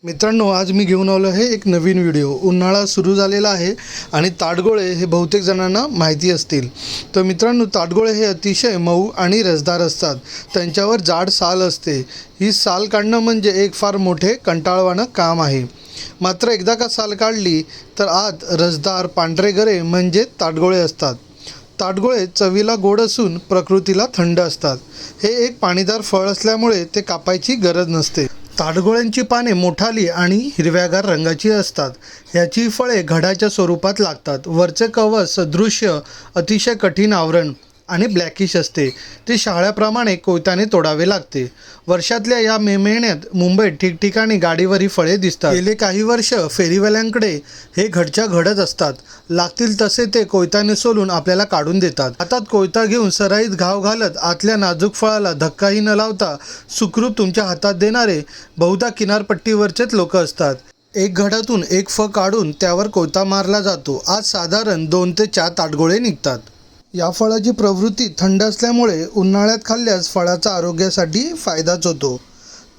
मित्रांनो, आज मी घेऊन आलो आहे एक नवीन व्हिडिओ। उन्हाळा सुरू झालेला आहे आणि ताडगोळे हे बहुतेक जणांना माहिती असतील। तर मित्रांनो, ताडगोळे हे अतिशय मऊ आणि रसदार असतात। त्यांच्यावर जाड साल असते। ही साल काढणं म्हणजे एक फार मोठे कंटाळवाणं काम आहे। मात्र एकदा का साल काढली तर आत रसदार पांढरे गरे म्हणजे ताडगोळे असतात। ताडगोळे चवीला गोड असून प्रकृतीला थंड असतात। हे एक पाणीदार फळ असल्यामुळे ते कापायची गरज नसते। ताडगोळ्यांची पाने मोठाली आणि हिरव्यागार रंगाची असतात। ह्याची फळे घडाच्या स्वरूपात लागतात। वरचे कवच सदृश्य अतिशय कठीण आवरण आणि ब्लॅकिश असते। ते शाळ्याप्रमाणे कोयत्याने तोडावे लागते। वर्षातल्या या मे महिन्यात मुंबईत ठिकठिकाणी गाडीवर ही फळे दिसतात। गेले काही वर्ष फेरीवाल्यांकडे हे घडच्या घडच असतात। लागतील तसे ते कोयत्याने सोलून आपल्याला काढून देतात। हातात कोयता घेऊन सराईत घाव घालत आतल्या नाजूक फळाला धक्काही न लावता सुखरूप तुमच्या हातात देणारे बहुधा किनारपट्टीवरचेच लोक असतात। एक घडातून एक फळ काढून त्यावर कोयता मारला जातो। आज साधारण 2 ते 4 ताडगोळे निघतात। या फळाची प्रवृत्ती थंड असल्यामुळे उन्हाळ्यात खाल्ल्यास फळाचा आरोग्यासाठी फायदाच होतो।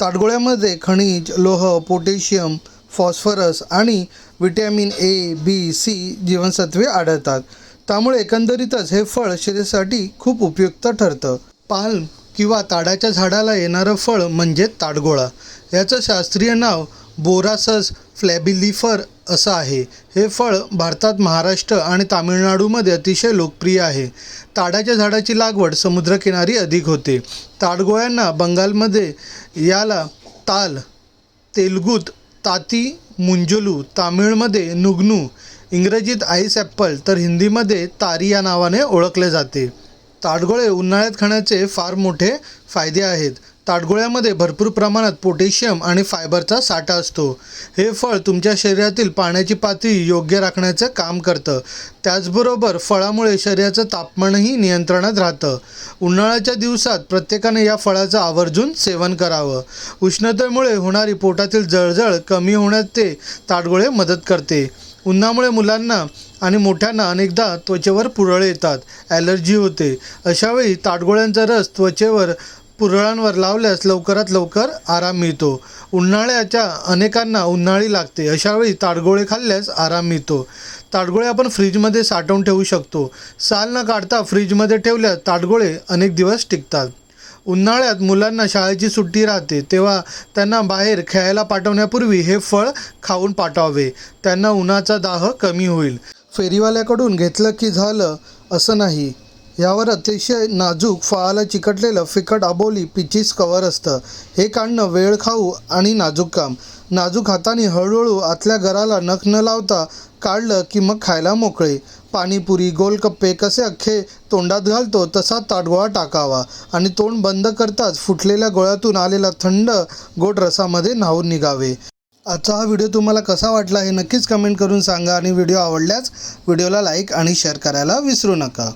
ताडगोळ्यामध्ये खनिज, लोह, पोटॅशियम, फॉस्फरस आणि विटॅमिन ए, बी, सी जीवनसत्वे आढळतात। त्यामुळे एकंदरीतच हे फळ शरीरासाठी खूप उपयुक्त ठरतं। पाल्म किंवा ताडाच्या झाडाला येणारं फळ म्हणजे ताडगोळा। याचं शास्त्रीय नाव बोरासस फ्लॅबिलिफर असं आहे। हे फळ भारतात महाराष्ट्र आणि तामिळनाडूमध्ये अतिशय लोकप्रिय आहे। ताडाच्या झाडाची लागवड समुद्रकिनारी अधिक होते। ताडगोळ्यांना बंगालमध्ये याला ताल, तेलुगूत ताती मुंजलू, तामिळमध्ये नुग्नू, इंग्रजीत आईस ॲपल तर हिंदीमध्ये तारी या नावाने ओळखले जाते। ताडगोळे उन्हाळ्यात खाण्याचे फार मोठे फायदे आहेत। ताडगोळ्यामध्ये भरपूर प्रमाणात पोटॅशियम आणि फायबरचा साठा असतो। हे फळ तुमच्या शरीरातील पाण्याची पातळी योग्य राखण्याचं काम करतं। त्याचबरोबर फळामुळे शरीराचं तापमानही नियंत्रणात राहतं। उन्हाळ्याच्या दिवसात प्रत्येकाने या फळाचं आवर्जून सेवन करावं। उष्णतेमुळे होणारी पोटातील जळजळ कमी होण्यात ते ताडगोळे मदत करते। उन्हामुळे मुलांना आणि मोठ्यांना अनेकदा त्वचेवर पुरळ येतात, ॲलर्जी होते। अशावेळी ताडगोळ्यांचा रस त्वचेवर पुरळांवर लावल्यास लवकरात लवकर आराम मिळतो। उन्हाळ्याच्या अनेकांना उन्हाळी लागते, अशावेळी ताडगोळे खाल्ल्यास आराम मिळतो। ताडगोळे आपण फ्रीजमध्ये साठवून ठेवू शकतो। साल न काढता फ्रीजमध्ये ठेवल्यास ताडगोळे अनेक दिवस टिकतात। उन्हाळ्यात मुलांना शाळेची सुट्टी राहते, तेव्हा त्यांना बाहेर खेळायला पाठवण्यापूर्वी हे फळ खाऊन पाठवावे। त्यांना उन्हाचा दाह कमी होईल। फेरीवाल्याकडून घेतलं की झालं असं नाही। यावर अतिशय नाजूक फळाला चिकटलेलं फिकट अबोली पिचीस कव्हर असतं। हे काढणं वेळ खाऊ आणि नाजूक काम। नाजूक हाताने हळूहळू आतल्या गराला नख न लावता काढलं की मग खायला मोकळे। पाणीपुरी, गोलगप्पे कसे अख्खे तोंडात घालतो तसा ताडगोळा टाकावा आणि तोंड बंद करताच फुटलेल्या गोळ्यातून आलेला थंड गोड रसामध्ये न्हाऊन निघावे। आजचा हा व्हिडिओ तुम्हाला कसा वाटला हे नक्कीच कमेंट करून सांगा आणि व्हिडिओ आवडल्यास व्हिडिओला लाईक आणि शेअर करायला विसरू नका।